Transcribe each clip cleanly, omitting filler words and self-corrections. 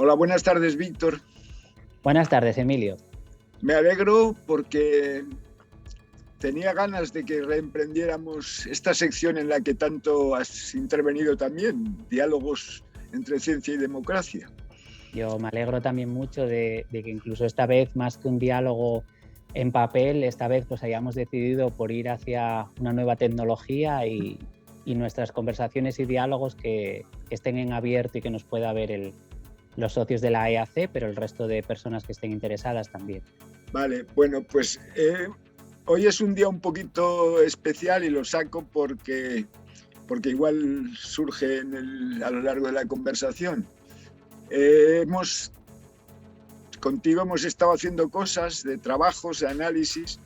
Hola, buenas tardes, Víctor. Buenas tardes, Emilio. Me alegro porque tenía ganas de que reemprendiéramos esta sección en la que tanto has intervenido también, diálogos entre ciencia y democracia. Yo me alegro también mucho de que incluso esta vez, más que un diálogo en papel, esta vez pues hayamos decidido por ir hacia una nueva tecnología y nuestras conversaciones y diálogos que estén en abierto y que nos pueda ver los socios de la EAC, pero el resto de personas que estén interesadas también. Vale, bueno, pues hoy es un día un poquito especial y lo saco porque igual surge a lo largo de la conversación. Contigo hemos estado haciendo cosas de trabajos, de análisis,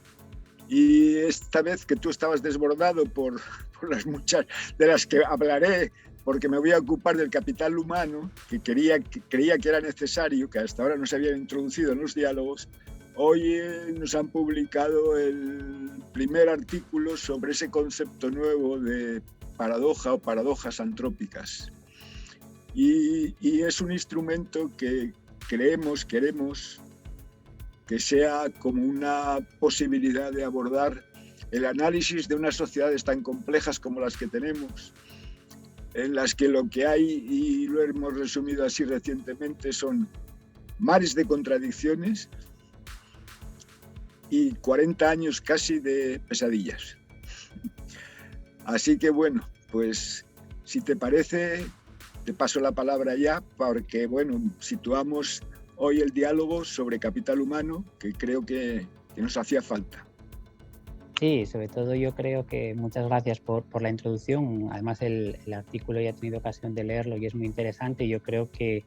y esta vez que tú estabas desbordado por las muchas de las que hablaré, porque me voy a ocupar del capital humano, que creía que era necesario, que hasta ahora no se habían introducido en los diálogos. Hoy nos han publicado el primer artículo sobre ese concepto nuevo de paradoja o paradojas antrópicas. Y es un instrumento que queremos que sea como una posibilidad de abordar el análisis de unas sociedades tan complejas como las que tenemos, en las que lo que hay, y lo hemos resumido así recientemente, son mares de contradicciones y 40 años casi de pesadillas. Así que bueno, pues si te parece, te paso la palabra ya, porque bueno, situamos hoy el diálogo sobre capital humano, que creo que nos hacía falta. Sí, sobre todo yo creo que muchas gracias por la introducción. Además el artículo ya he tenido ocasión de leerlo y es muy interesante. Yo creo que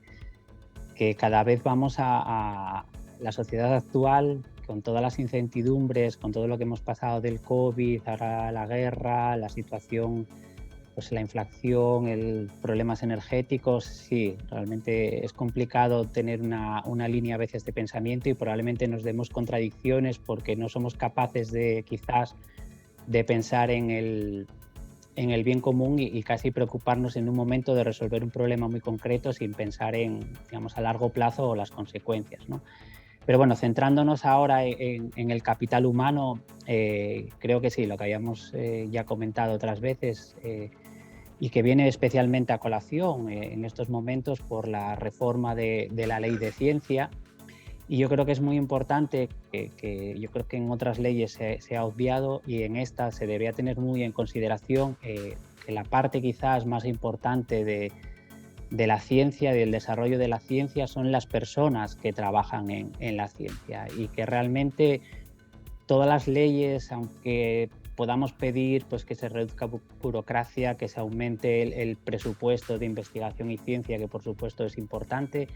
cada vez vamos a la sociedad actual, con todas las incertidumbres, con todo lo que hemos pasado del COVID, ahora la guerra, la situación, pues la inflación, problemas energéticos. Sí, realmente es complicado tener una línea a veces de pensamiento y probablemente nos demos contradicciones porque no somos capaces quizás de pensar en el bien común y casi preocuparnos en un momento de resolver un problema muy concreto sin pensar digamos, a largo plazo o las consecuencias, ¿no? Pero bueno, centrándonos ahora en el capital humano, creo que sí, lo que habíamos ya comentado otras veces y que viene especialmente a colación en estos momentos por la reforma de la ley de ciencia. Y yo creo que es muy importante, que yo creo que en otras leyes se ha obviado y en esta se debería tener muy en consideración que la parte quizás más importante de la ciencia y del desarrollo de la ciencia son las personas que trabajan en la ciencia y que realmente todas las leyes, aunque podamos pedir pues, que se reduzca burocracia, que se aumente el presupuesto de investigación y ciencia, que por supuesto es importante,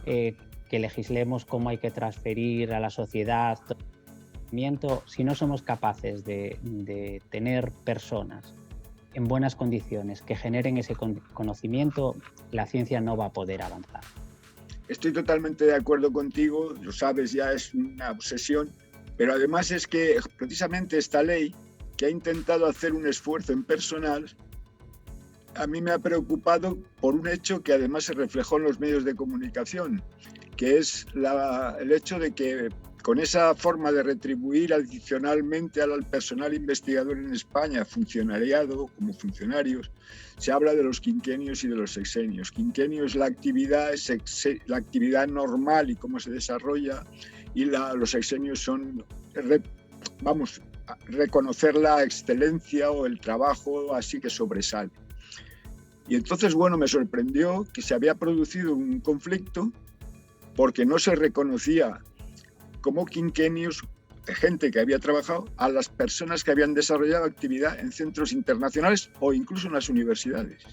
que legislemos cómo hay que transferir a la sociedad todo el conocimiento, si no somos capaces de tener personas en buenas condiciones que generen ese conocimiento, la ciencia no va a poder avanzar. Estoy totalmente de acuerdo contigo, lo sabes, ya es una obsesión, pero además es que precisamente esta ley, que ha intentado hacer un esfuerzo en personal, a mí me ha preocupado por un hecho que además se reflejó en los medios de comunicación, que es el hecho de que con esa forma de retribuir adicionalmente al personal investigador en España, funcionariado como funcionarios, se habla de los quinquenios y de los sexenios. Quinquenio es la actividad normal y cómo se desarrolla, y los sexenios son, reconocer la excelencia o el trabajo así que sobresale. Y entonces, bueno, me sorprendió que se había producido un conflicto porque no se reconocía como quinquenios de gente que había trabajado a las personas que habían desarrollado actividad en centros internacionales o incluso en las universidades.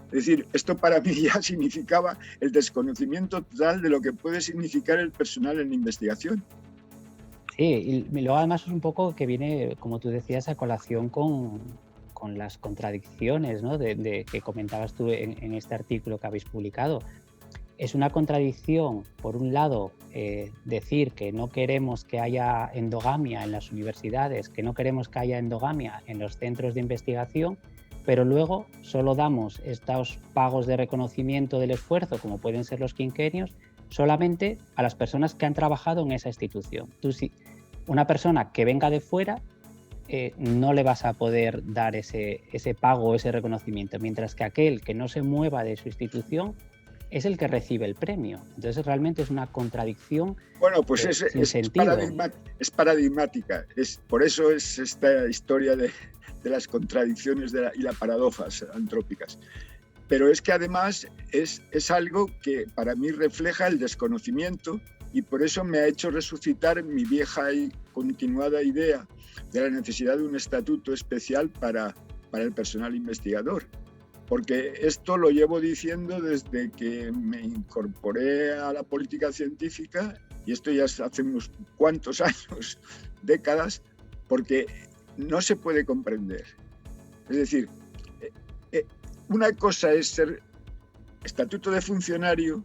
Es decir, esto para mí ya significaba el desconocimiento total de lo que puede significar el personal en investigación. Sí, y luego además es un poco que viene, como tú decías, a colación con las contradicciones, ¿no? que comentabas tú en este artículo que habéis publicado. Es una contradicción, por un lado, decir que no queremos que haya endogamia en las universidades, que no queremos que haya endogamia en los centros de investigación, pero luego solo damos estos pagos de reconocimiento del esfuerzo, como pueden ser los quinquenios, solamente a las personas que han trabajado en esa institución. Tú, si una persona que venga de fuera, no le vas a poder dar ese pago o ese reconocimiento, mientras que aquel que no se mueva de su institución es el que recibe el premio. Entonces realmente es una contradicción. Bueno, pues es paradigmática. Por eso es esta historia de las contradicciones y las paradojas antrópicas. Pero es que además es algo que para mí refleja el desconocimiento, y por eso me ha hecho resucitar mi vieja y continuada idea de la necesidad de un estatuto especial para el personal investigador. Porque esto lo llevo diciendo desde que me incorporé a la política científica, y esto ya hace unos cuantos años, décadas, porque no se puede comprender. Es decir, una cosa es ser estatuto de funcionario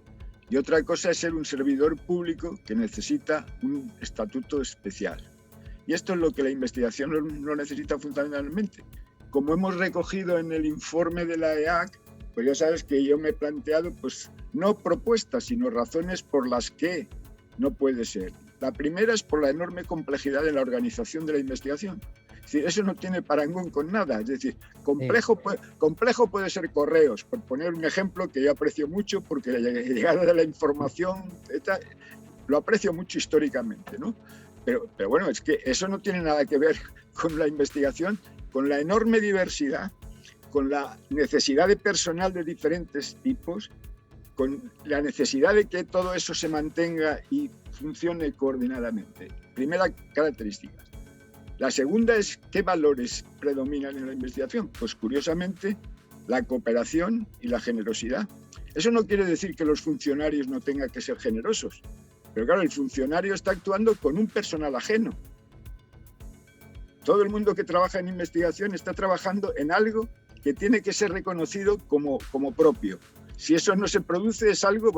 y otra cosa es ser un servidor público que necesita un estatuto especial. Y esto es lo que la investigación no necesita fundamentalmente. Como hemos recogido en el informe de la EAC, pues ya sabes que yo me he planteado, pues no propuestas, sino razones por las que no puede ser. La primera es por la enorme complejidad de la organización de la investigación. Es decir, eso no tiene parangón con nada. Es decir, complejo puede ser correos, por poner un ejemplo que yo aprecio mucho, porque la llegada de la información lo aprecio mucho históricamente, ¿no? Pero bueno, es que eso no tiene nada que ver con la investigación, con la enorme diversidad, con la necesidad de personal de diferentes tipos, con la necesidad de que todo eso se mantenga y funcione coordinadamente. Primera característica. La segunda es qué valores predominan en la investigación. Pues curiosamente, la cooperación y la generosidad. Eso no quiere decir que los funcionarios no tengan que ser generosos, pero claro, el funcionario está actuando con un personal ajeno. Todo el mundo que trabaja en investigación está trabajando en algo que tiene que ser reconocido como propio. Si eso no se produce, es algo,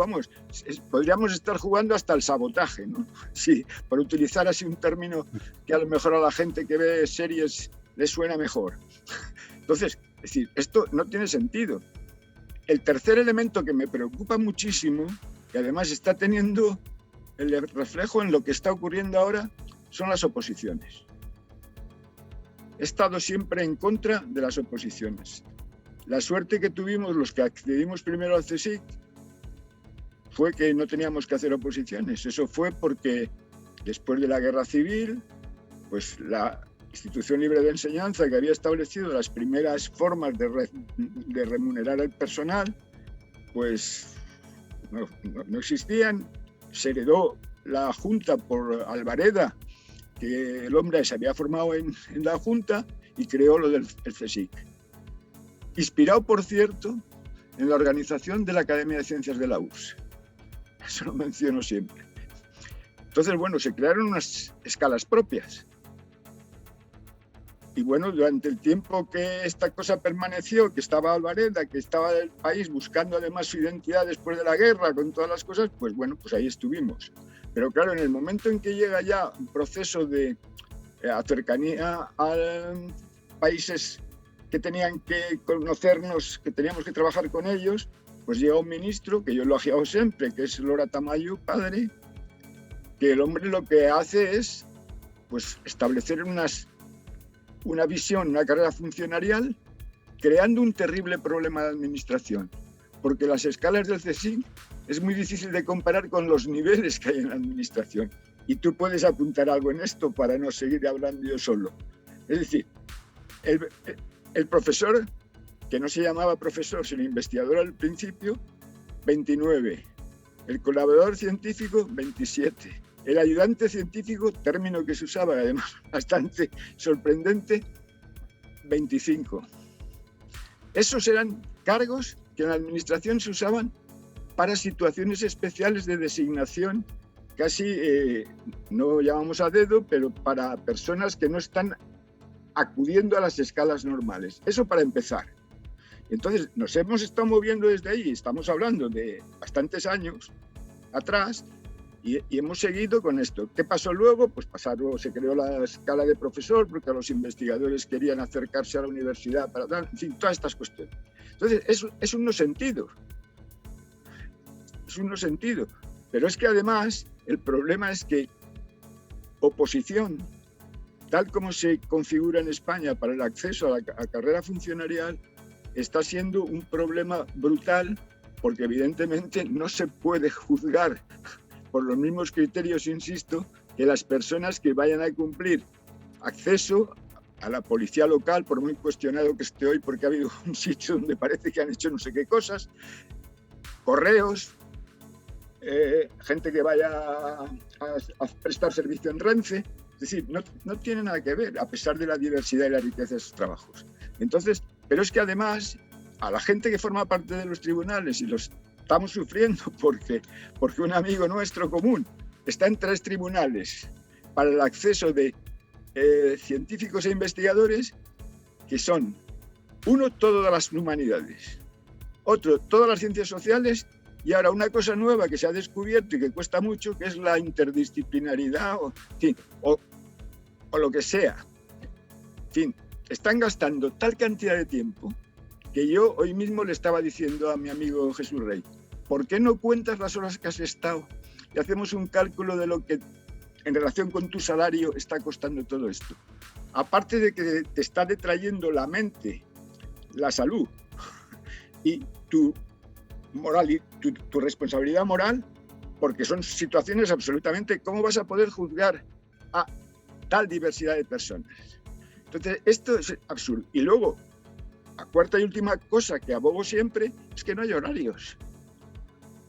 podríamos estar jugando hasta el sabotaje, ¿no? Sí, por utilizar así un término que a lo mejor a la gente que ve series le suena mejor. Entonces, es decir, esto no tiene sentido. El tercer elemento que me preocupa muchísimo, y además está teniendo el reflejo en lo que está ocurriendo ahora, son las oposiciones. He estado siempre en contra de las oposiciones. La suerte que tuvimos los que accedimos primero al CSIC fue que no teníamos que hacer oposiciones. Eso fue porque después de la Guerra Civil, pues la Institución Libre de Enseñanza, que había establecido las primeras formas de remunerar al personal, pues no existían. Se heredó la Junta por Albareda, que el hombre se había formado en la Junta y creó lo del CSIC. Inspirado, por cierto, en la organización de la Academia de Ciencias de la URSS. Eso lo menciono siempre. Entonces, bueno, se crearon unas escalas propias. Y bueno, durante el tiempo que esta cosa permaneció, que estaba Albareda, que estaba el país buscando además su identidad después de la guerra, con todas las cosas, pues bueno, pues ahí estuvimos. Pero claro, en el momento en que llega ya un proceso de cercanía a países que tenían que conocernos, que teníamos que trabajar con ellos, pues llega un ministro, que yo lo he agiado siempre, que es Lora Tamayo, padre, que el hombre lo que hace es pues establecer una visión, una carrera funcionarial, creando un terrible problema de administración, porque las escalas del CSIC es muy difícil de comparar con los niveles que hay en la administración. Y tú puedes apuntar algo en esto para no seguir hablando yo solo. Es decir, el profesor, que no se llamaba profesor, sino investigador al principio, 29. El colaborador científico, 27. El ayudante científico, término que se usaba, además bastante sorprendente, 25. Esos eran cargos que en la administración se usaban para situaciones especiales de designación, casi no llamamos a dedo, pero para personas que no están acudiendo a las escalas normales. Eso para empezar. Entonces, nos hemos estado moviendo desde ahí, estamos hablando de bastantes años atrás, Y hemos seguido con esto. ¿Qué pasó luego? Pues luego se creó la escala de profesor, porque los investigadores querían acercarse a la universidad para dar, en fin, todas estas cuestiones. Entonces, es un no sentido. Es un no sentido. Pero es que además, el problema es que oposición, tal como se configura en España para el acceso a la carrera funcionarial, está siendo un problema brutal, porque evidentemente no se puede juzgar por los mismos criterios, insisto, que las personas que vayan a cumplir acceso a la policía local, por muy cuestionado que esté hoy, porque ha habido un sitio donde parece que han hecho no sé qué cosas, correos, gente que vaya a prestar servicio en Renfe. Es decir, no tiene nada que ver, a pesar de la diversidad y la riqueza de esos trabajos. Entonces, pero es que además, a la gente que forma parte de los tribunales, y los estamos sufriendo porque un amigo nuestro común está en 3 tribunales para el acceso de científicos e investigadores, que son, uno, todas las humanidades, otro, todas las ciencias sociales, y ahora una cosa nueva que se ha descubierto y que cuesta mucho, que es la interdisciplinaridad, o lo que sea. En fin, están gastando tal cantidad de tiempo que yo hoy mismo le estaba diciendo a mi amigo Jesús Rey, ¿por qué no cuentas las horas que has estado y hacemos un cálculo de lo que en relación con tu salario está costando todo esto? Aparte de que te está detrayendo la mente, la salud y tu moral y tu responsabilidad moral, porque son situaciones absolutamente, ¿cómo vas a poder juzgar a tal diversidad de personas? Entonces, esto es absurdo. Y luego, la cuarta y última cosa que abogo siempre es que no hay horarios.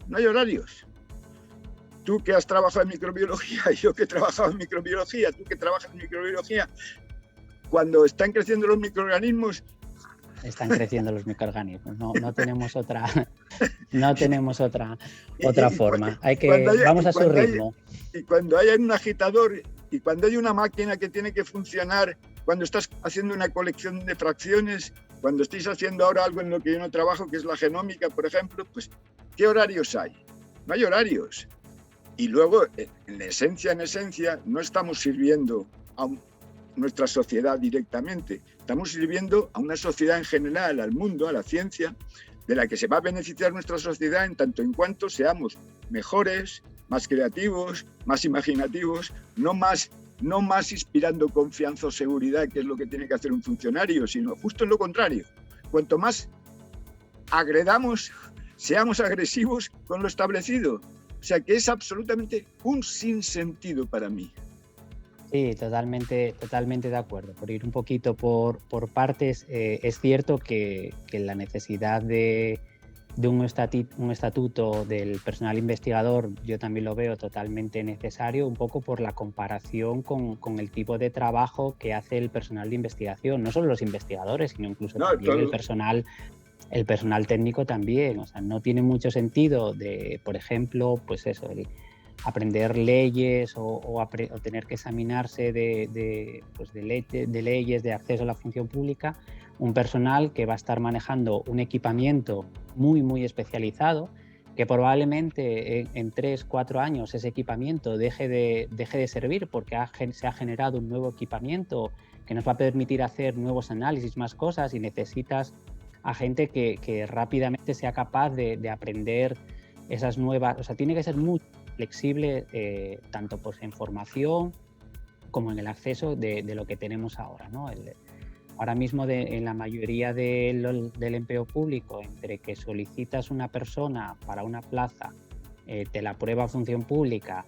No hay horarios. Tú que has trabajado en microbiología, yo que he trabajado en microbiología, tú que trabajas en microbiología, cuando están creciendo los microorganismos... Están creciendo los microorganismos, no tenemos otra, otra forma. Vamos a su ritmo. Y cuando hay un agitador y cuando hay una máquina que tiene que funcionar, cuando estás haciendo una colección de fracciones, cuando estáis haciendo ahora algo en lo que yo no trabajo, que es la genómica, por ejemplo, pues, ¿qué horarios hay? No hay horarios. Y luego, en esencia, no estamos sirviendo a nuestra sociedad directamente, estamos sirviendo a una sociedad en general, al mundo, a la ciencia, de la que se va a beneficiar nuestra sociedad en tanto en cuanto seamos mejores, más creativos, más imaginativos, no más inspirando confianza o seguridad, que es lo que tiene que hacer un funcionario, sino justo en lo contrario. Cuanto más agredamos, seamos agresivos con lo establecido. O sea que es absolutamente un sinsentido para mí. Sí, totalmente de acuerdo. Por ir un poquito por partes, es cierto que la necesidad de un estatuto del personal investigador, yo también lo veo totalmente necesario, un poco por la comparación con el tipo de trabajo que hace el personal de investigación, no solo los investigadores, sino incluso también el personal técnico también. O sea, no tiene mucho sentido por ejemplo, pues eso, aprender leyes o tener que examinarse de leyes de acceso a la función pública, un personal que va a estar manejando un equipamiento muy especializado, que probablemente en 3-4 años ese equipamiento deje de servir porque se ha generado un nuevo equipamiento que nos va a permitir hacer nuevos análisis, más cosas, y necesitas a gente que rápidamente sea capaz de aprender esas nuevas... O sea, tiene que ser muy flexible, tanto pues en formación como en el acceso de lo que tenemos ahora, ¿no? Ahora mismo en la mayoría del empleo público, entre que solicitas una persona para una plaza, te la prueba función pública,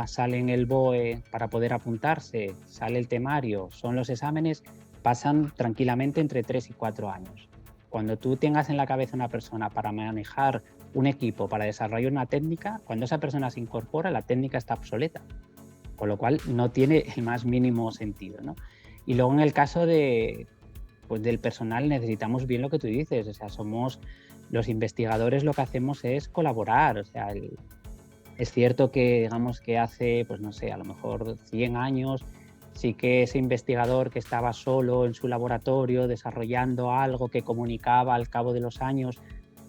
sale en el BOE para poder apuntarse, sale el temario, son los exámenes, pasan tranquilamente entre 3 y 4 años. Cuando tú tengas en la cabeza una persona para manejar un equipo, para desarrollar una técnica, cuando esa persona se incorpora, la técnica está obsoleta, con lo cual no tiene el más mínimo sentido, ¿no? Y luego en el caso del personal necesitamos bien lo que tú dices, o sea, somos los investigadores, lo que hacemos es colaborar, o sea, es cierto que digamos que hace, pues no sé, a lo mejor 100 años, sí que ese investigador que estaba solo en su laboratorio desarrollando algo que comunicaba al cabo de los años,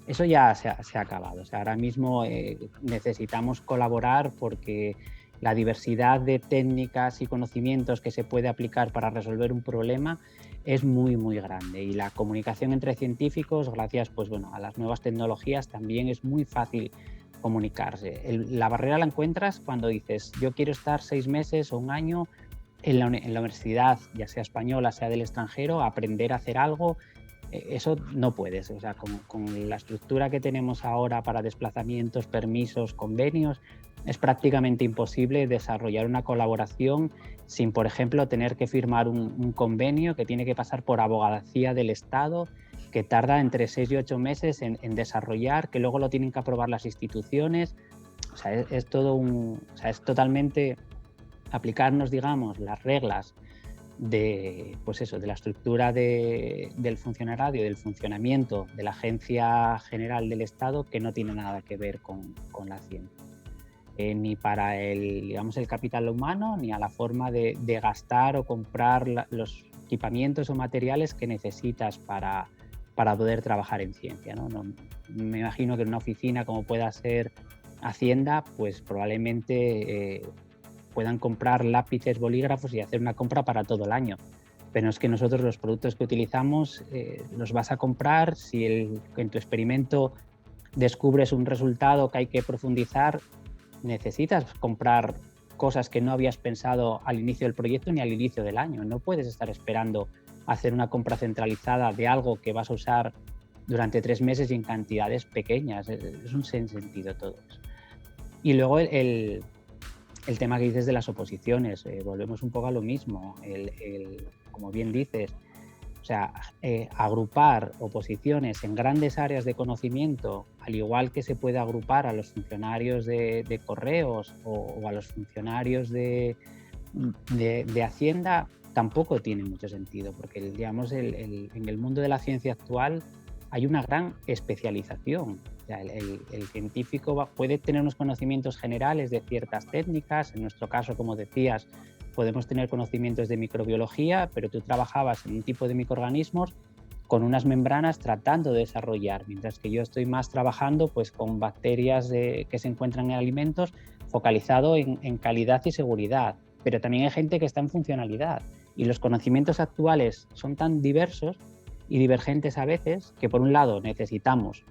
eso ya se ha acabado. O sea, ahora mismo necesitamos colaborar porque la diversidad de técnicas y conocimientos que se puede aplicar para resolver un problema es muy, muy grande. Y la comunicación entre científicos, gracias pues, bueno, a las nuevas tecnologías, también es muy fácil comunicarse. La barrera la encuentras cuando dices, yo quiero estar 6 meses o un año en la universidad, ya sea española, sea del extranjero, a aprender a hacer algo. Eso no puedes. O sea, con la estructura que tenemos ahora para desplazamientos, permisos, convenios, es prácticamente imposible desarrollar una colaboración sin, por ejemplo, tener que firmar un convenio que tiene que pasar por abogacía del Estado, que tarda entre 6 y 8 meses en desarrollar, que luego lo tienen que aprobar las instituciones. O sea, es todo o sea, es totalmente aplicarnos, digamos, las reglas de, pues eso, de la estructura del funcionariado, del funcionamiento de la Agencia General del Estado, que no tiene nada que ver con la ciencia. Ni para digamos, el capital humano, ni a la forma de gastar o comprar los equipamientos o materiales que necesitas para poder trabajar en ciencia, ¿no? Me imagino que en una oficina como pueda ser Hacienda, pues probablemente puedan comprar lápices, bolígrafos y hacer una compra para todo el año. Pero es que nosotros los productos que utilizamos los vas a comprar si en tu experimento descubres un resultado que hay que profundizar. Necesitas comprar cosas que no habías pensado al inicio del proyecto ni al inicio del año. No puedes estar esperando hacer una compra centralizada de algo que vas a usar durante 3 meses y en cantidades pequeñas. Es un sinsentido todo eso. Y luego el tema que dices de las oposiciones, volvemos un poco a lo mismo. Como bien dices, o sea, agrupar oposiciones en grandes áreas de conocimiento, al igual que se puede agrupar a los funcionarios de correos o a los funcionarios de Hacienda, tampoco tiene mucho sentido, porque digamos, en el mundo de la ciencia actual hay una gran especialización. O sea, el científico puede tener unos conocimientos generales de ciertas técnicas, en nuestro caso, como decías, podemos tener conocimientos de microbiología, pero tú trabajabas en un tipo de microorganismos con unas membranas tratando de desarrollar, mientras que yo estoy más trabajando pues, con bacterias que se encuentran en alimentos, focalizado en calidad y seguridad. Pero también hay gente que está en funcionalidad y los conocimientos actuales son tan diversos y divergentes a veces que por un lado necesitamos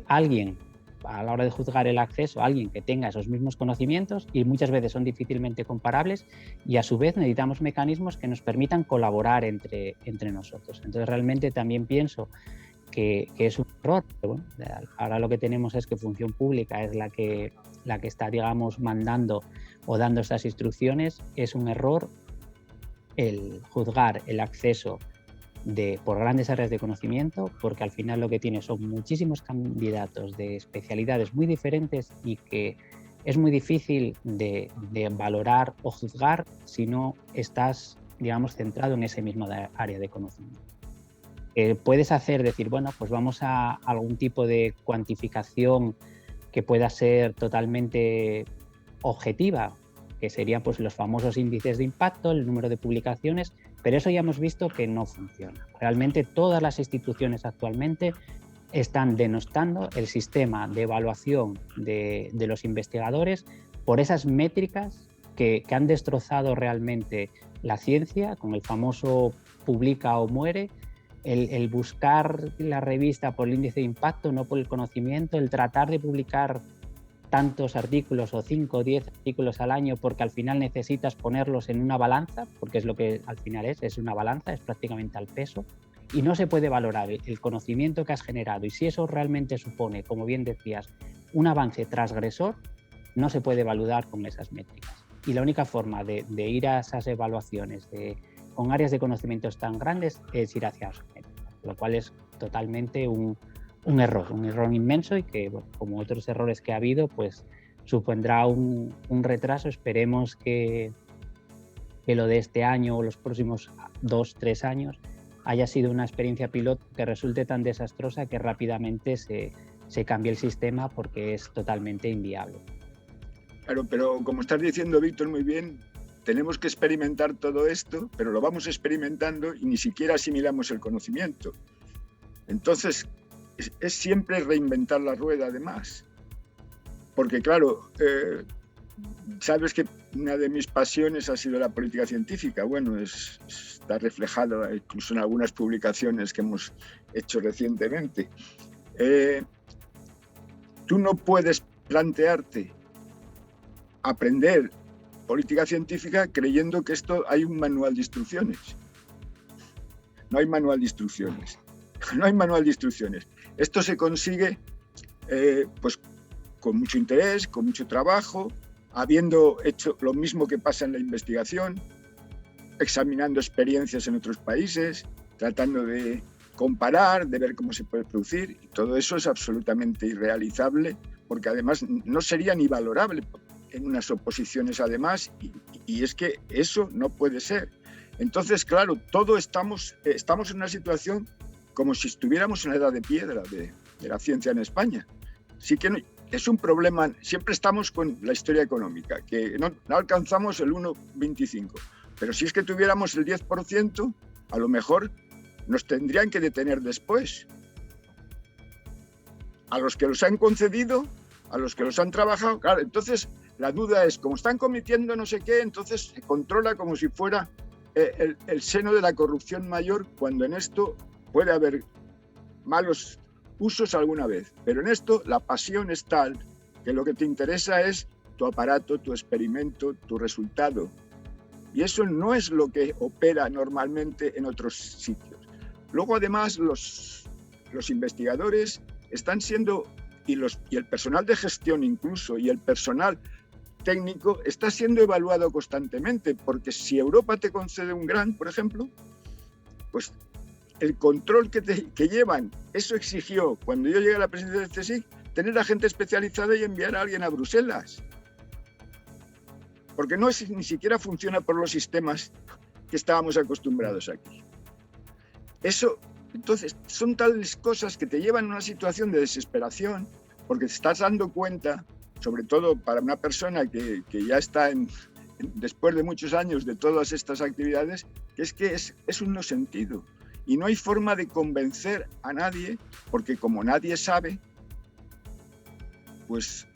alguien a la hora de juzgar el acceso, alguien que tenga esos mismos conocimientos y muchas veces son difícilmente comparables y a su vez necesitamos mecanismos que nos permitan colaborar entre nosotros. Entonces realmente también pienso que es un error. Bueno, ahora lo que tenemos es que Función Pública es la que está, digamos, mandando o dando estas instrucciones. Es un error el juzgar el acceso por grandes áreas de conocimiento, porque al final lo que tiene son muchísimos candidatos de especialidades muy diferentes y que es muy difícil de valorar o juzgar si no estás, digamos, centrado en ese mismo área de conocimiento. Puedes decir, bueno, pues vamos a algún tipo de cuantificación que pueda ser totalmente objetiva, que serían pues, los famosos índices de impacto, el número de publicaciones, pero eso ya hemos visto que no funciona. Realmente todas las instituciones actualmente están denostando el sistema de evaluación de los investigadores por esas métricas que han destrozado realmente la ciencia, con el famoso publica o muere, el buscar la revista por el índice de impacto, no por el conocimiento, el tratar de publicar tantos artículos o 5 o 10 artículos al año porque al final necesitas ponerlos en una balanza, porque es lo que al final es una balanza, es prácticamente al peso, y no se puede valorar el conocimiento que has generado. Y si eso realmente supone, como bien decías, un avance transgresor, no se puede evaluar con esas métricas. Y la única forma de ir a esas evaluaciones con áreas de conocimientos tan grandes es ir hacia esas métricas, lo cual es totalmente un error inmenso y que, bueno, como otros errores que ha habido, pues supondrá un retraso. Esperemos que lo de este año o los próximos 2-3 años haya sido una experiencia piloto que resulte tan desastrosa que rápidamente se cambie el sistema porque es totalmente inviable. Claro, pero como estás diciendo, Víctor, muy bien, tenemos que experimentar todo esto, pero lo vamos experimentando y ni siquiera asimilamos el conocimiento. Entonces, es siempre reinventar la rueda, además. Porque, claro, sabes que una de mis pasiones ha sido la política científica. Bueno, está reflejado incluso en algunas publicaciones que hemos hecho recientemente. Tú no puedes plantearte aprender política científica creyendo que esto hay un manual de instrucciones. No hay manual de instrucciones. No hay manual de instrucciones. Esto se consigue pues, con mucho interés, con mucho trabajo, habiendo hecho lo mismo que pasa en la investigación, examinando experiencias en otros países, tratando de comparar, de ver cómo se puede producir. Y todo eso es absolutamente irrealizable, porque además no sería ni valorable en unas oposiciones además, y es que eso no puede ser. Entonces, claro, todos estamos en una situación como si estuviéramos en la edad de piedra de la ciencia en España. Sí que no, es un problema, siempre estamos con la historia económica, que no alcanzamos el 1,25, pero si es que tuviéramos el 10%, a lo mejor nos tendrían que detener después. A los que los han concedido, a los que los han trabajado, claro, entonces la duda es, como están cometiendo no sé qué, entonces se controla como si fuera el seno de la corrupción mayor, cuando en esto puede haber malos usos alguna vez, pero en esto la pasión es tal que lo que te interesa es tu aparato, tu experimento, tu resultado. Y eso no es lo que opera normalmente en otros sitios. Luego, además, los investigadores están siendo, y el personal de gestión incluso, y el personal técnico está siendo evaluado constantemente, porque si Europa te concede un grant, por ejemplo, pues el control que llevan, eso exigió, cuando yo llegué a la presidencia del CSIC, tener a gente especializada y enviar a alguien a Bruselas. Porque ni siquiera funciona por los sistemas que estábamos acostumbrados aquí. Eso, entonces, son tales cosas que te llevan a una situación de desesperación, porque te estás dando cuenta, sobre todo para una persona que ya está después de muchos años de todas estas actividades, que es un no sentido. Y no hay forma de convencer a nadie, porque como nadie sabe, pues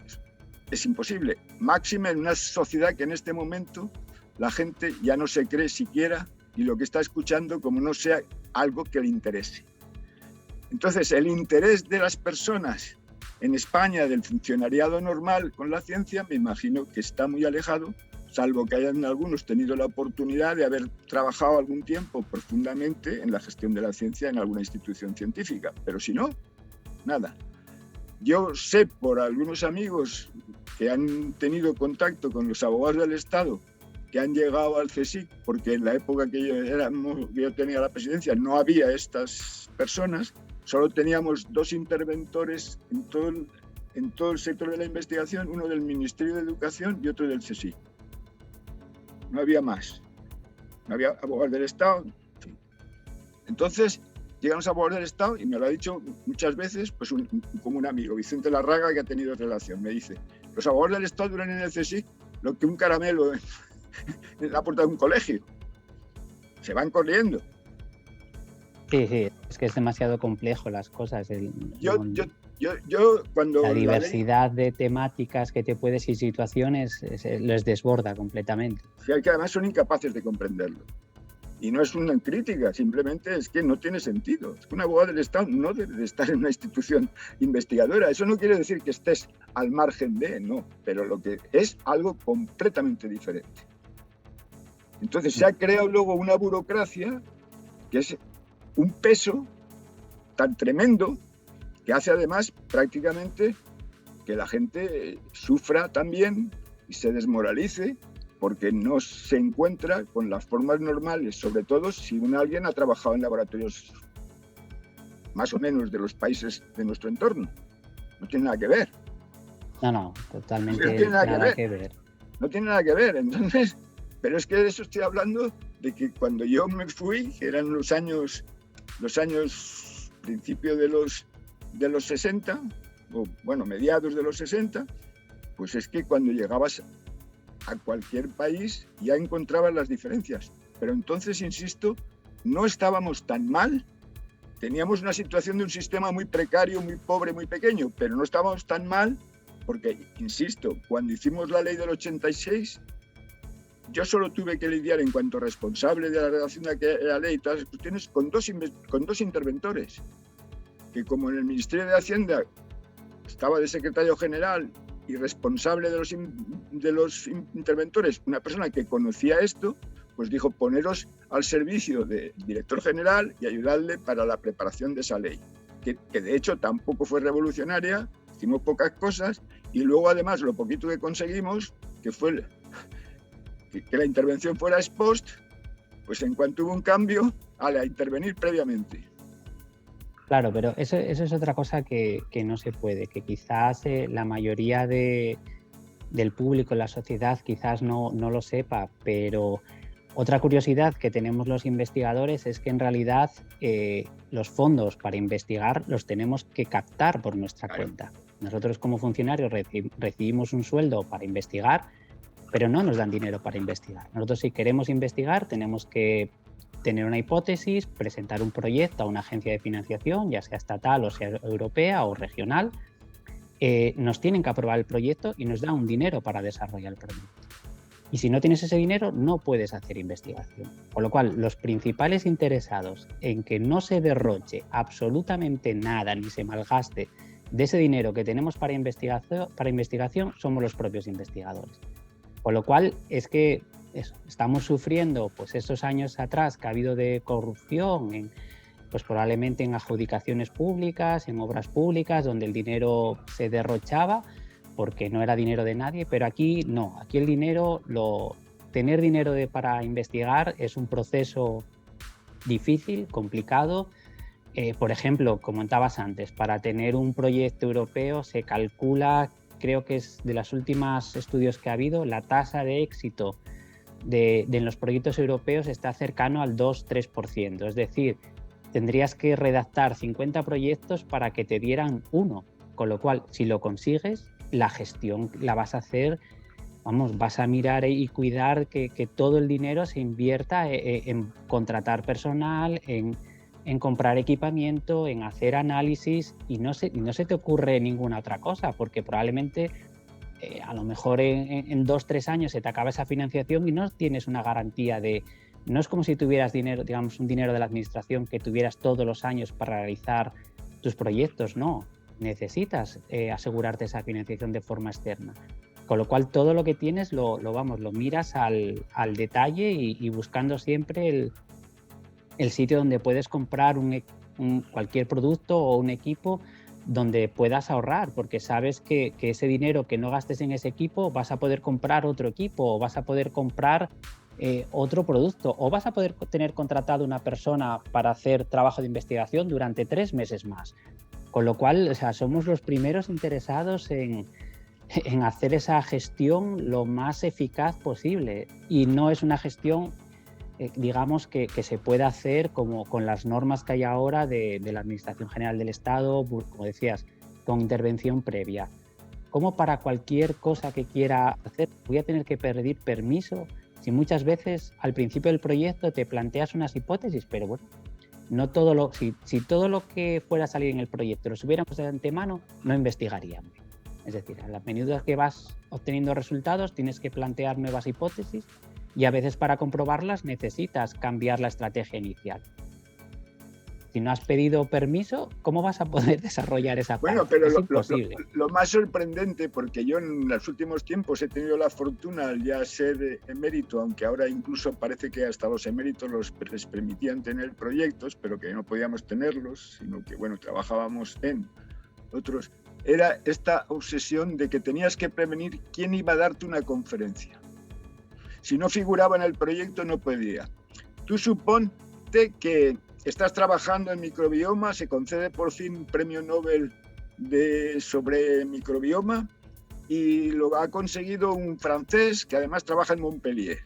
es imposible. Máxime en una sociedad que en este momento la gente ya no se cree siquiera y lo que está escuchando como no sea algo que le interese. Entonces, el interés de las personas en España del funcionariado normal con la ciencia, me imagino que está muy alejado, salvo que hayan algunos tenido la oportunidad de haber trabajado algún tiempo profundamente en la gestión de la ciencia en alguna institución científica. Pero si no, nada. Yo sé por algunos amigos que han tenido contacto con los abogados del Estado que han llegado al CSIC, porque en la época que yo tenía la presidencia no había estas personas, solo teníamos 2 interventores en todo el sector de la investigación, uno del Ministerio de Educación y otro del CSIC. No había más. No había abogados del Estado. En fin. Entonces, llegan los abogados del Estado, y me lo ha dicho muchas veces, pues como un amigo, Vicente Larraga, que ha tenido relación, me dice, los abogados del Estado duran en el CSIC lo que un caramelo en la puerta de un colegio. Se van corriendo. Sí, es que es demasiado complejo las cosas. Yo cuando la diversidad de temáticas que te puedes y situaciones les desborda completamente. Sí, que además son incapaces de comprenderlo. Y no es una crítica, simplemente es que no tiene sentido. Es que un abogado del Estado no debe de estar en una institución investigadora. Eso no quiere decir que estés al margen de, no, pero lo que es algo completamente diferente. Entonces se ha creado luego una burocracia que es un peso tan tremendo que hace además prácticamente que la gente sufra también y se desmoralice porque no se encuentra con las formas normales, sobre todo si alguien ha trabajado en laboratorios más o menos de los países de nuestro entorno. No tiene nada que ver. No, totalmente no tiene nada que ver. No tiene nada que ver, entonces, pero es que de eso estoy hablando, de que cuando yo me fui, que eran los años principio de los 60, o bueno, mediados de los 60, pues es que cuando llegabas a cualquier país ya encontrabas las diferencias. Pero entonces, insisto, no estábamos tan mal teníamos una situación de un sistema muy precario, muy pobre, muy pequeño, pero no estábamos tan mal porque, insisto, cuando hicimos la ley del 86, yo solo tuve que lidiar en cuanto responsable de la redacción de la ley y todas las cuestiones con dos interventores, que como en el Ministerio de Hacienda estaba de secretario general y responsable de los interventores, una persona que conocía esto, pues dijo, poneros al servicio del director general y ayudarle para la preparación de esa ley, que de hecho tampoco fue revolucionaria, hicimos pocas cosas, y luego además lo poquito que conseguimos, que fue que la intervención fuera ex post, pues en cuanto hubo un cambio, a intervenir previamente. Claro, pero eso es otra cosa que no se puede, que quizás la mayoría del público, la sociedad, quizás no lo sepa, pero otra curiosidad que tenemos los investigadores es que en realidad los fondos para investigar los tenemos que captar por nuestra cuenta. Nosotros como funcionarios recibimos un sueldo para investigar, pero no nos dan dinero para investigar. Nosotros si queremos investigar tenemos que tener una hipótesis, presentar un proyecto a una agencia de financiación, ya sea estatal o sea europea o regional, nos tienen que aprobar el proyecto y nos dan un dinero para desarrollar el proyecto. Y si no tienes ese dinero, no puedes hacer investigación. Con lo cual, los principales interesados en que no se derroche absolutamente nada ni se malgaste de ese dinero que tenemos para investigación somos los propios investigadores. Con lo cual, es que estamos sufriendo pues esos años atrás que ha habido de corrupción, pues probablemente en adjudicaciones públicas, en obras públicas, donde el dinero se derrochaba porque no era dinero de nadie, pero aquí no. Aquí el dinero, tener dinero para investigar es un proceso difícil, complicado. Por ejemplo, como comentabas antes, para tener un proyecto europeo se calcula, creo que es de los últimos estudios que ha habido, la tasa de éxito de los proyectos europeos está cercano al 2-3%. Es decir, tendrías que redactar 50 proyectos para que te dieran uno. Con lo cual, si lo consigues, la gestión la vas a hacer, vas a mirar y cuidar que todo el dinero se invierta en contratar personal, en comprar equipamiento, en hacer análisis y no se te ocurre ninguna otra cosa, porque probablemente a lo mejor en 2-3 años se te acaba esa financiación y no tienes una garantía de... No es como si tuvieras dinero, digamos, un dinero de la administración que tuvieras todos los años para realizar tus proyectos, no. Necesitas asegurarte esa financiación de forma externa. Con lo cual todo lo que tienes lo miras al detalle y buscando siempre el sitio donde puedes comprar cualquier producto o un equipo donde puedas ahorrar, porque sabes que ese dinero que no gastes en ese equipo vas a poder comprar otro equipo o vas a poder comprar otro producto o vas a poder tener contratado una persona para hacer trabajo de investigación durante 3 meses más. Con lo cual, o sea, somos los primeros interesados en hacer esa gestión lo más eficaz posible y no es una gestión digamos que se puede hacer como con las normas que hay ahora de la Administración General del Estado, como decías, con intervención previa. Como para cualquier cosa que quiera hacer, voy a tener que pedir permiso, si muchas veces al principio del proyecto te planteas unas hipótesis, pero bueno, no todo si todo lo que fuera a salir en el proyecto lo supiéramos de antemano, no investigaríamos. Es decir, a la medida que vas obteniendo resultados, tienes que plantear nuevas hipótesis y a veces para comprobarlas necesitas cambiar la estrategia inicial. Si no has pedido permiso, ¿cómo vas a poder desarrollar esa parte? Bueno, pero es imposible. Lo más sorprendente, porque yo en los últimos tiempos he tenido la fortuna al ya ser emérito, aunque ahora incluso parece que hasta los eméritos les permitían tener proyectos, pero que no podíamos tenerlos, sino que, bueno, trabajábamos en otros, era esta obsesión de que tenías que prevenir quién iba a darte una conferencia. Si no figuraba en el proyecto, no podía. Tú suponte que estás trabajando en microbioma, se concede por fin un premio Nobel sobre microbioma y lo ha conseguido un francés que además trabaja en Montpellier.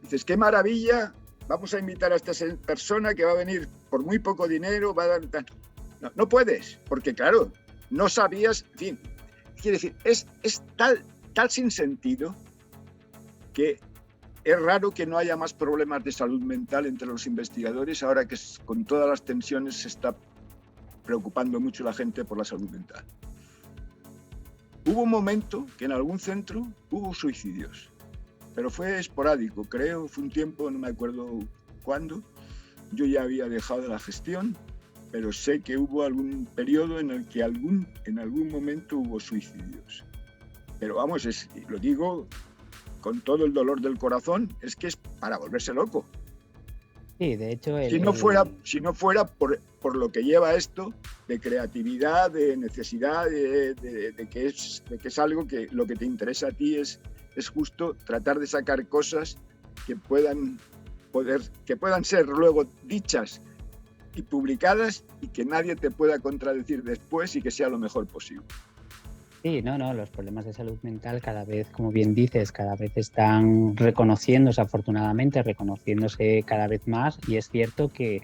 Dices, qué maravilla, vamos a invitar a esta persona que va a venir por muy poco dinero, va a dar... No puedes, porque claro, no sabías, en fin, quiere decir, es tal sinsentido que es raro que no haya más problemas de salud mental entre los investigadores ahora que con todas las tensiones se está preocupando mucho la gente por la salud mental. Hubo un momento que en algún centro hubo suicidios, pero fue esporádico, creo, fue un tiempo, no me acuerdo cuándo. Yo ya había dejado la gestión, pero sé que hubo algún periodo en el que en algún momento hubo suicidios. Pero vamos, lo digo con todo el dolor del corazón, es que es para volverse loco. Sí, de hecho... Si no fuera por lo que lleva esto de creatividad, de necesidad, de que es algo que lo que te interesa a ti es justo tratar de sacar cosas que puedan ser luego dichas y publicadas y que nadie te pueda contradecir después y que sea lo mejor posible. Sí, no, los problemas de salud mental cada vez, como bien dices, cada vez están reconociéndose, afortunadamente, reconociéndose cada vez más, y es cierto que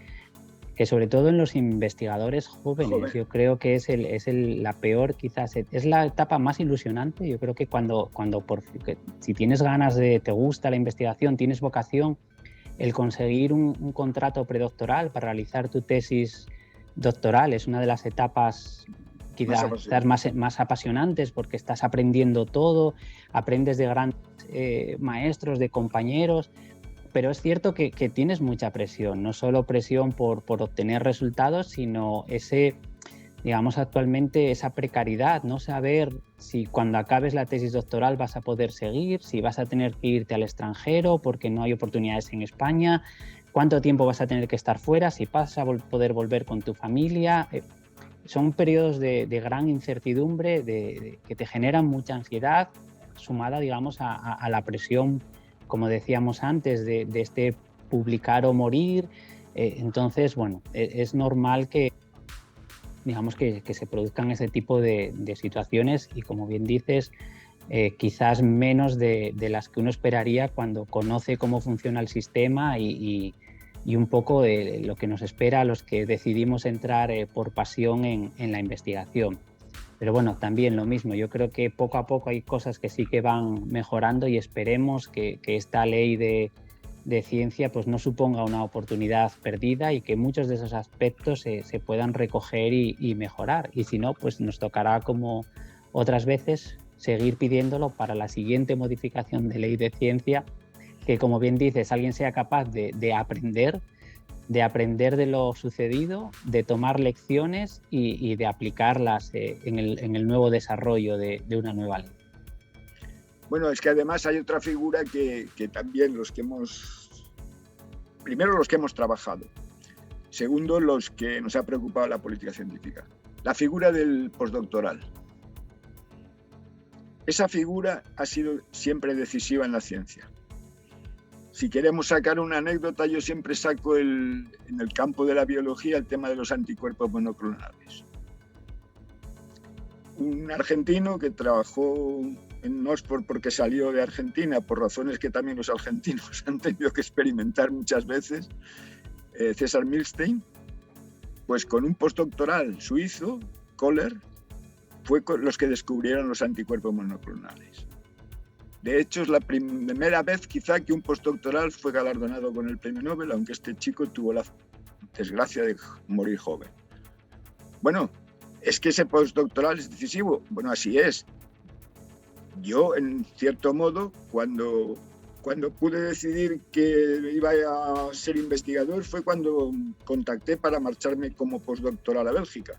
sobre todo en los investigadores jóvenes, yo creo que es la peor, quizás, es la etapa más ilusionante. Yo creo que si tienes ganas te gusta la investigación, tienes vocación, el conseguir un contrato predoctoral para realizar tu tesis doctoral es una de las etapas quizás más apasionantes, porque estás aprendiendo todo, aprendes de grandes maestros, de compañeros, pero es cierto que tienes mucha presión, no solo presión por obtener resultados, sino actualmente esa precariedad, no saber si cuando acabes la tesis doctoral vas a poder seguir, si vas a tener que irte al extranjero porque no hay oportunidades en España, cuánto tiempo vas a tener que estar fuera, si vas a poder volver con tu familia. Son periodos de gran incertidumbre que te generan mucha ansiedad, sumada, a la presión, como decíamos antes, de publicar o morir. Entonces, bueno, es normal que se produzcan ese tipo de situaciones y, como bien dices, quizás menos de las que uno esperaría cuando conoce cómo funciona el sistema y un poco de lo que nos espera a los que decidimos entrar por pasión en la investigación. Pero bueno, también lo mismo, yo creo que poco a poco hay cosas que sí que van mejorando y esperemos que esta ley de ciencia pues no suponga una oportunidad perdida y que muchos de esos aspectos se puedan recoger y mejorar. Y si no, pues nos tocará, como otras veces, seguir pidiéndolo para la siguiente modificación de ley de ciencia, que, como bien dices, alguien sea capaz de aprender de lo sucedido, de tomar lecciones y de aplicarlas en el nuevo desarrollo de una nueva ley. Bueno, es que además hay otra figura que también primero los que hemos trabajado, segundo los que nos ha preocupado la política científica, la figura del postdoctoral. Esa figura ha sido siempre decisiva en la ciencia. Si queremos sacar una anécdota, yo siempre saco en el campo de la biología el tema de los anticuerpos monoclonales. Un argentino que trabajó en Oxford porque salió de Argentina, por razones que también los argentinos han tenido que experimentar muchas veces, César Milstein, pues con un postdoctoral suizo, Kohler, fue con los que descubrieron los anticuerpos monoclonales. De hecho, es la primera vez quizá que un postdoctoral fue galardonado con el premio Nobel, aunque este chico tuvo la desgracia de morir joven. Bueno, es que ese postdoctoral es decisivo. Bueno, así es. Yo, en cierto modo, cuando pude decidir que iba a ser investigador, fue cuando contacté para marcharme como postdoctoral a Bélgica.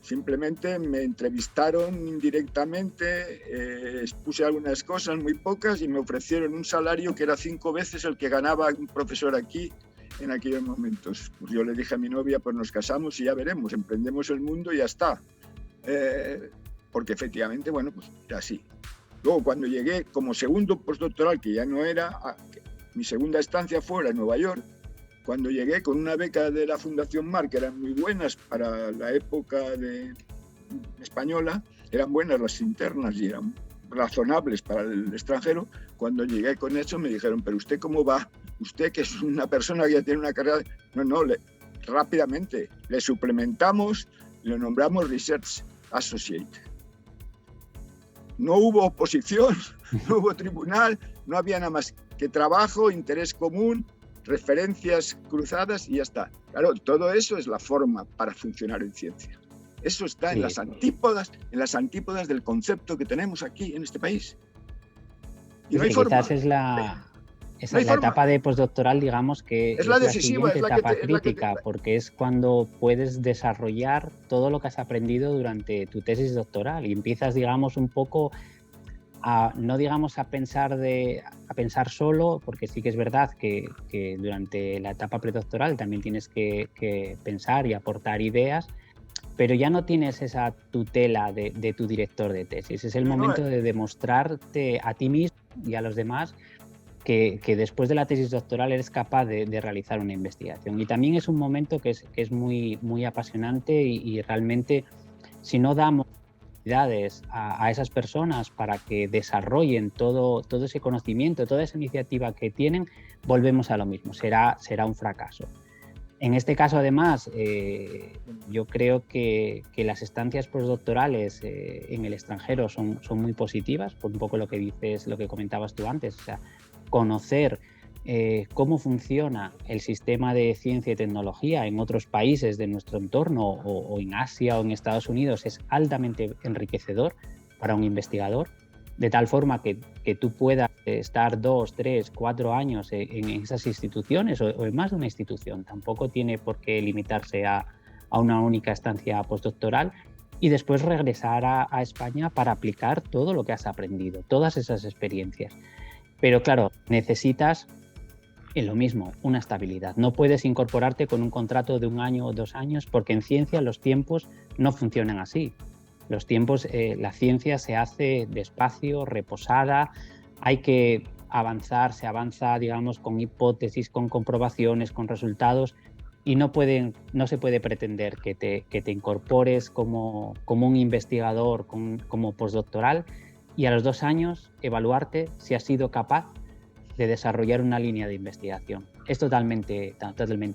Simplemente me entrevistaron indirectamente, expuse algunas cosas, muy pocas, y me ofrecieron un salario que era 5 veces el que ganaba un profesor aquí en aquellos momentos. Pues yo le dije a mi novia, pues nos casamos y ya veremos, emprendemos el mundo y ya está. Porque efectivamente, bueno, pues era así. Luego, cuando llegué como segundo postdoctoral, que ya no era, mi segunda estancia fuera en Nueva York, cuando llegué con una beca de la Fundación Mar, que eran muy buenas para la época española, eran buenas las internas y eran razonables para el extranjero. Cuando llegué con eso me dijeron, pero ¿usted cómo va? Usted, que es una persona que ya tiene una carrera... No, rápidamente le suplementamos, le nombramos Research Associate. No hubo oposición, no hubo tribunal, no había nada más que trabajo, interés común, referencias cruzadas y ya está. Claro, todo eso es la forma para funcionar en ciencia. Eso está Sí. en las antípodas del concepto que tenemos aquí en este país. Y no hay forma. Quizás es la etapa de postdoctoral, digamos, que es la decisiva, siguiente etapa crítica, porque es cuando puedes desarrollar todo lo que has aprendido durante tu tesis doctoral y empiezas, digamos, un poco no digamos a pensar solo, porque sí que es verdad que durante la etapa predoctoral también tienes que pensar y aportar ideas, pero ya no tienes esa tutela de tu director de tesis. Es el momento de demostrarte a ti mismo y a los demás que después de la tesis doctoral eres capaz de realizar una investigación. Y también es un momento que es muy, muy apasionante y realmente, si no damos oportunidades a esas personas para que desarrollen todo ese conocimiento, toda esa iniciativa que tienen, volvemos a lo mismo, será un fracaso. En este caso, además, yo creo que las estancias postdoctorales en el extranjero son muy positivas, por un poco lo que dices, lo que comentabas tú antes, o sea, conocer cómo funciona el sistema de ciencia y tecnología en otros países de nuestro entorno o en Asia o en Estados Unidos es altamente enriquecedor para un investigador, de tal forma que tú puedas estar 2, 3, 4 años en esas instituciones o en más de una institución. Tampoco tiene por qué limitarse a una única estancia postdoctoral y después regresar a España para aplicar todo lo que has aprendido, todas esas experiencias. Pero claro, necesitas en lo mismo, una estabilidad. No puedes incorporarte con un contrato de 1 año o 2 años porque en ciencia los tiempos no funcionan así. Los tiempos, la ciencia se hace despacio, reposada, hay que avanzar, se avanza, digamos, con hipótesis, con comprobaciones, con resultados y no se puede pretender que te incorpores como un investigador, como postdoctoral y a los 2 años evaluarte si has sido capaz de desarrollar una línea de investigación. Es totalmente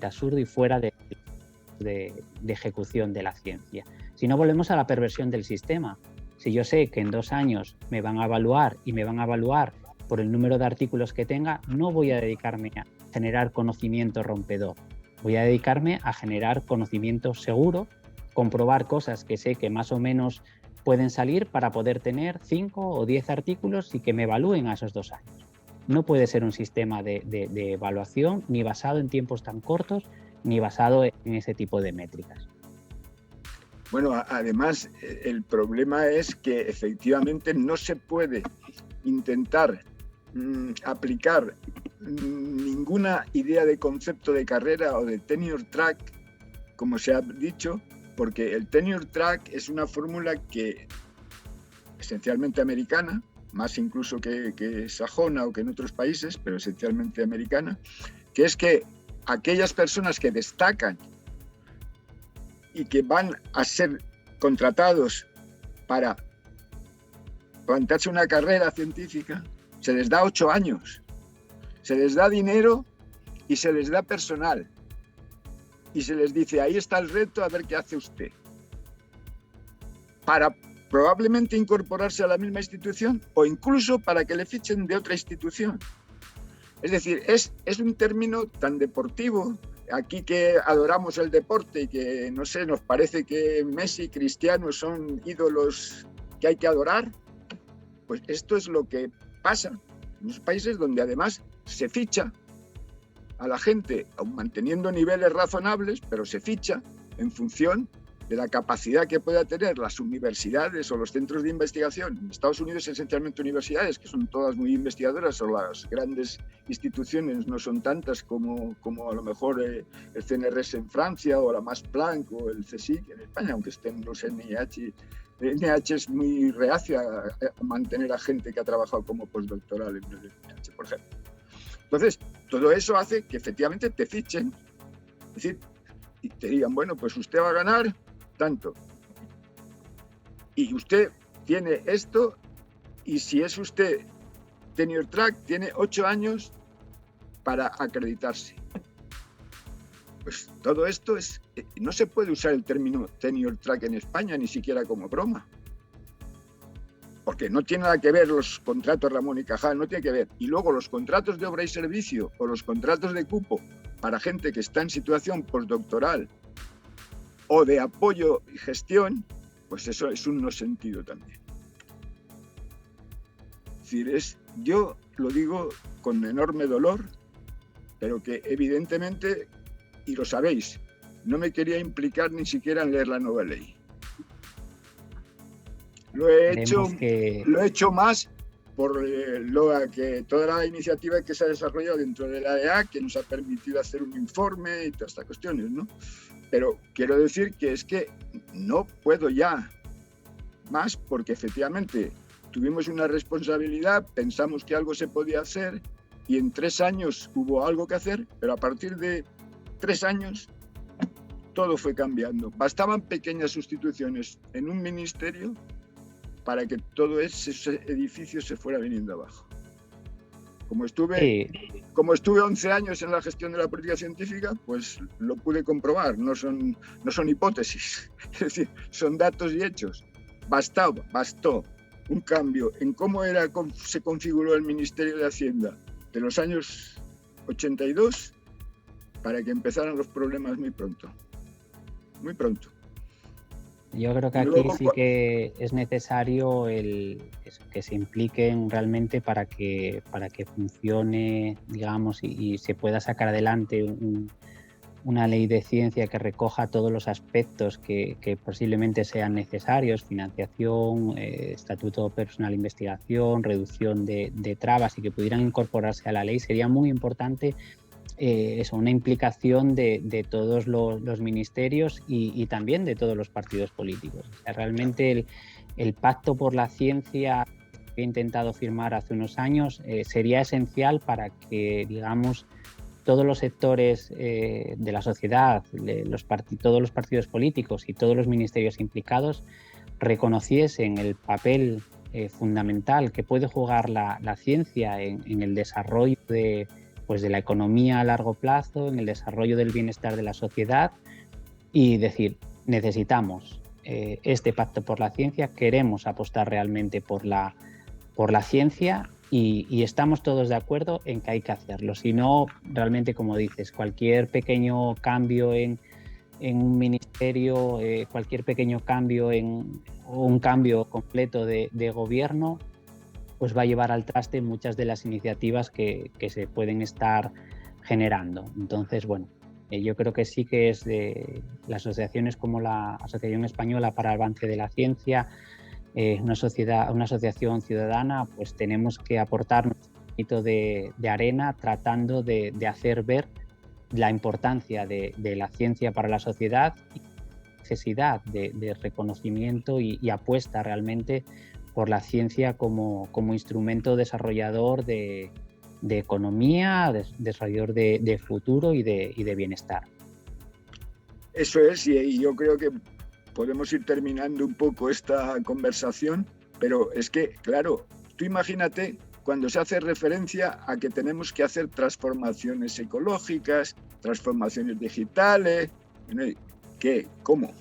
absurdo y fuera de ejecución de la ciencia. Si no, volvemos a la perversión del sistema. Si yo sé que en 2 años me van a evaluar y me van a evaluar por el número de artículos que tenga, no voy a dedicarme a generar conocimiento rompedor. Voy a dedicarme a generar conocimiento seguro, comprobar cosas que sé que más o menos pueden salir para poder tener 5 o 10 artículos y que me evalúen a esos 2 años. No puede ser un sistema de evaluación ni basado en tiempos tan cortos ni basado en ese tipo de métricas. Bueno, además el problema es que efectivamente no se puede intentar aplicar ninguna idea de concepto de carrera o de tenure track, como se ha dicho, porque el tenure track es una fórmula que esencialmente americana, más incluso que sajona o que en otros países, pero esencialmente americana, que es que aquellas personas que destacan y que van a ser contratados para plantearse una carrera científica, se les da 8 años, se les da dinero y se les da personal. Y se les dice, ahí está el reto, a ver qué hace usted. Para probablemente incorporarse a la misma institución o incluso para que le fichen de otra institución. Es decir, es un término tan deportivo, aquí que adoramos el deporte y que, no sé, nos parece que Messi y Cristiano son ídolos que hay que adorar, pues esto es lo que pasa en los países donde además se ficha a la gente, aun manteniendo niveles razonables, pero se ficha en función de la capacidad que pueda tener las universidades o los centros de investigación. En Estados Unidos esencialmente universidades, que son todas muy investigadoras, o las grandes instituciones no son tantas como a lo mejor el CNRS en Francia o la Max Planck o el CSIC en España, aunque estén los NIH. El NIH es muy reacia a mantener a gente que ha trabajado como postdoctoral en el NIH, por ejemplo. Entonces, todo eso hace que efectivamente te fichen, es decir, y te digan, bueno, pues usted va a ganar tanto. Y usted tiene esto, y si es usted tenure track, tiene 8 años para acreditarse. Pues todo esto no se puede usar el término tenure track en España, ni siquiera como broma. porque no tiene nada que ver los contratos Ramón y Cajal, no tiene que ver. Y luego los contratos de obra y servicio o los contratos de cupo para gente que está en situación postdoctoral o de apoyo y gestión, pues eso es un no sentido también. Es decir, yo lo digo con enorme dolor, pero que evidentemente, y lo sabéis, no me quería implicar ni siquiera en leer la nueva ley. Lo he hecho más por que toda la iniciativa que se ha desarrollado dentro de la AEA, que nos ha permitido hacer un informe y todas estas cuestiones, ¿no? Pero quiero decir que es que no puedo ya más, porque efectivamente tuvimos una responsabilidad, pensamos que algo se podía hacer y en 3 años hubo algo que hacer, pero a partir de 3 años todo fue cambiando. Bastaban pequeñas sustituciones en un ministerio para que todo ese edificio se fuera viniendo abajo. Como estuve 11 años en la gestión de la política científica, pues lo pude comprobar, no son hipótesis, es decir, son datos y hechos. Bastó un cambio en cómo se configuró el Ministerio de Hacienda de los años 82 para que empezaran los problemas muy pronto. Muy pronto. Yo creo que aquí sí que es necesario que se impliquen realmente para que funcione, digamos, y se pueda sacar adelante una ley de ciencia que recoja todos los aspectos que posiblemente sean necesarios: financiación, estatuto personal de investigación, reducción de trabas, y que pudieran incorporarse a la ley. Sería muy importante una implicación de todos los ministerios y también de todos los partidos políticos. O sea, realmente el pacto por la ciencia que he intentado firmar hace unos años sería esencial para que, digamos, todos los sectores de la sociedad, todos los partidos políticos y todos los ministerios implicados reconociesen el papel fundamental que puede jugar la ciencia en el desarrollo de la economía a largo plazo, en el desarrollo del bienestar de la sociedad, y decir, necesitamos este pacto por la ciencia, queremos apostar realmente por la ciencia y estamos todos de acuerdo en que hay que hacerlo. Si no, realmente, como dices, cualquier pequeño cambio en un ministerio, cualquier pequeño cambio o un cambio completo de gobierno, pues va a llevar al traste muchas de las iniciativas que se pueden estar generando. Entonces, bueno, yo creo que sí que es de las asociaciones como la Asociación Española para el Avance de la Ciencia, una asociación ciudadana, pues tenemos que aportar nuestro granito de arena tratando de hacer ver la importancia de la ciencia para la sociedad y la necesidad de reconocimiento y apuesta realmente por la ciencia como instrumento desarrollador de economía, desarrollador de futuro y de bienestar. Eso es, y yo creo que podemos ir terminando un poco esta conversación, pero es que, claro, tú imagínate cuando se hace referencia a que tenemos que hacer transformaciones ecológicas, transformaciones digitales, ¿qué? ¿Cómo?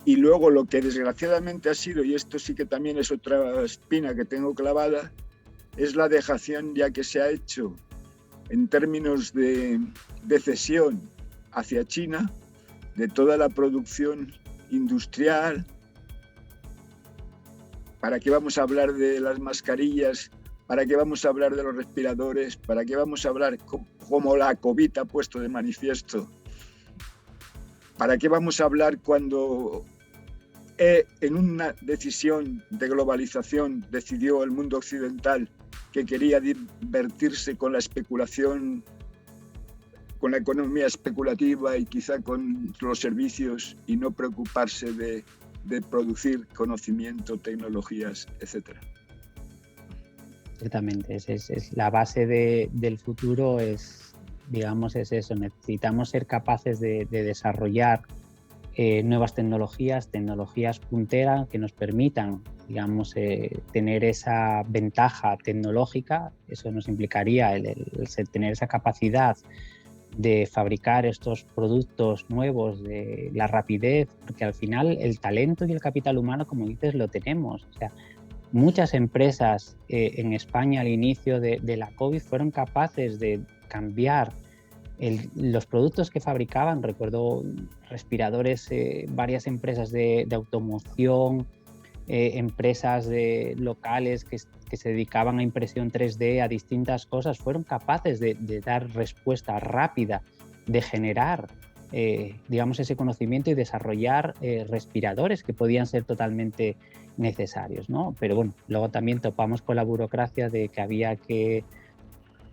Y luego lo que desgraciadamente ha sido, y esto sí que también es otra espina que tengo clavada, es la dejación ya que se ha hecho en términos de cesión hacia China de toda la producción industrial. ¿Para qué vamos a hablar de las mascarillas? ¿Para qué vamos a hablar de los respiradores? ¿Para qué vamos a hablar, como la COVID ha puesto de manifiesto? ¿Para qué vamos a hablar cuando en una decisión de globalización decidió el mundo occidental que quería divertirse con la especulación, con la economía especulativa y quizá con los servicios, y no preocuparse de producir conocimiento, tecnologías, etcétera? Ciertamente, es la base del futuro, digamos, es eso. Necesitamos ser capaces de desarrollar nuevas tecnologías punteras que nos permitan, digamos, tener esa ventaja tecnológica. Eso nos implicaría el tener esa capacidad de fabricar estos productos nuevos, de la rapidez, porque al final el talento y el capital humano, como dices, lo tenemos. O sea, muchas empresas en España al inicio de la COVID fueron capaces de cambiar los productos que fabricaban. Recuerdo respiradores, varias empresas de automoción, empresas locales que se dedicaban a impresión 3D, a distintas cosas, fueron capaces de dar respuesta rápida, de generar digamos, ese conocimiento y desarrollar respiradores que podían ser totalmente necesarios, ¿no? Pero bueno, luego también topamos con la burocracia de que había que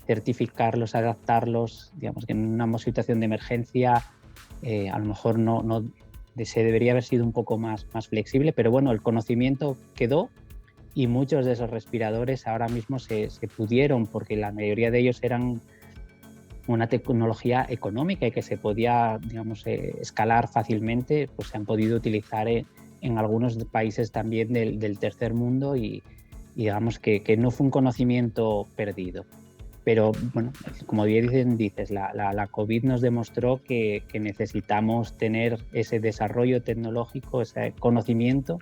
certificarlos, adaptarlos, digamos que en una situación de emergencia a lo mejor no se debería haber sido un poco más flexible, pero bueno, el conocimiento quedó y muchos de esos respiradores ahora mismo se pudieron, porque la mayoría de ellos eran una tecnología económica y que se podía, digamos, escalar fácilmente, pues se han podido utilizar en algunos países también del tercer mundo y digamos que no fue un conocimiento perdido. Pero bueno, como bien dices, la COVID nos demostró que necesitamos tener ese desarrollo tecnológico, ese conocimiento,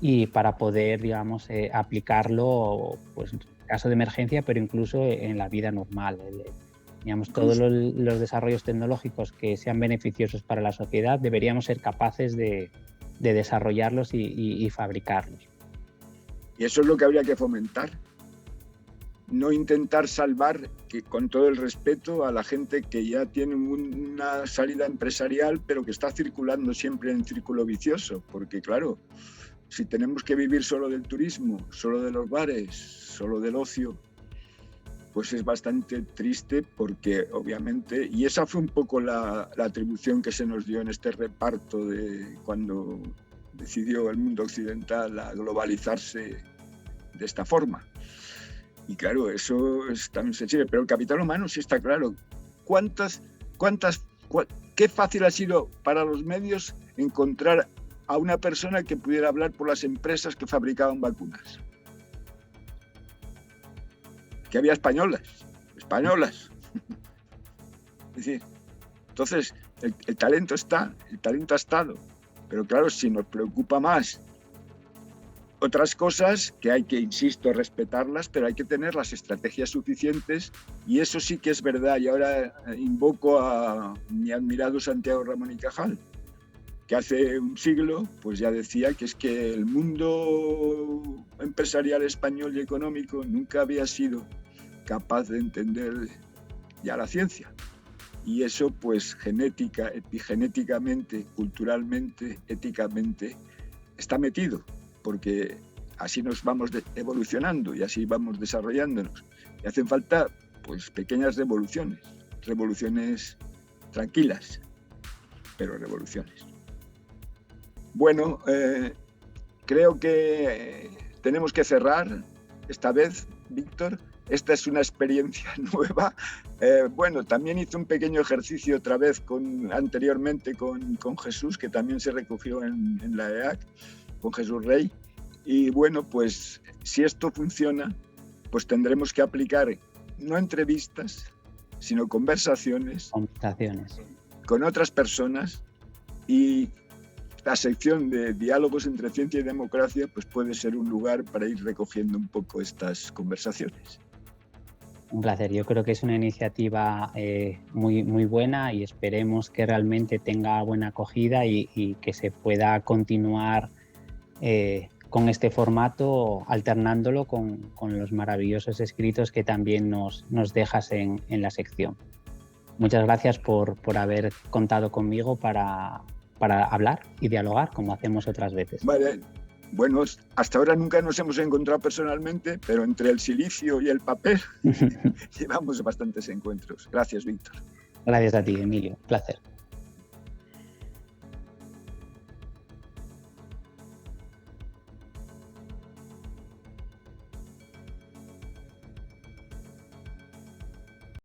y para poder, digamos, aplicarlo pues, en caso de emergencia, pero incluso en la vida normal. Digamos, todos los desarrollos tecnológicos que sean beneficiosos para la sociedad deberíamos ser capaces de desarrollarlos y fabricarlos. Y eso es lo que habría que fomentar. No intentar salvar, que con todo el respeto, a la gente que ya tiene una salida empresarial, pero que está circulando siempre en círculo vicioso. Porque claro, si tenemos que vivir solo del turismo, solo de los bares, solo del ocio, pues es bastante triste, porque obviamente, y esa fue un poco la atribución que se nos dio en este reparto de cuando decidió el mundo occidental a globalizarse de esta forma. Y claro, eso es también sensible, pero el capital humano sí está claro. ¿Qué fácil ha sido para los medios encontrar a una persona que pudiera hablar por las empresas que fabricaban vacunas? Que había españolas. Es decir, entonces el talento está, el talento ha estado, pero claro, si nos preocupa más otras cosas, que hay que, insisto, respetarlas, pero hay que tener las estrategias suficientes, y eso sí que es verdad. Y ahora invoco a mi admirado Santiago Ramón y Cajal, que hace un siglo pues ya decía que es que el mundo empresarial español y económico nunca había sido capaz de entender ya la ciencia. Y eso pues epigenéticamente, culturalmente, éticamente está metido, porque así nos vamos evolucionando y así vamos desarrollándonos. Y hacen falta pues pequeñas revoluciones tranquilas, pero revoluciones. Bueno, creo que tenemos que cerrar esta vez, Víctor. Esta es una experiencia nueva. Bueno, también hice un pequeño ejercicio otra vez anteriormente con Jesús, que también se recogió en la EAC, con Jesús Rey. Y bueno, pues si esto funciona, pues tendremos que aplicar no entrevistas, sino conversaciones con otras personas, y la sección de diálogos entre ciencia y democracia pues puede ser un lugar para ir recogiendo un poco estas conversaciones. Un placer. Yo creo que es una iniciativa muy, muy buena, y esperemos que realmente tenga buena acogida y que se pueda continuar con este formato, alternándolo con los maravillosos escritos que también nos dejas en la sección. Muchas gracias por haber contado conmigo para hablar y dialogar, como hacemos otras veces. Vale. Bueno, hasta ahora nunca nos hemos encontrado personalmente, pero entre el silicio y el papel llevamos bastantes encuentros. Gracias, Víctor. Gracias a ti, Emilio. Placer.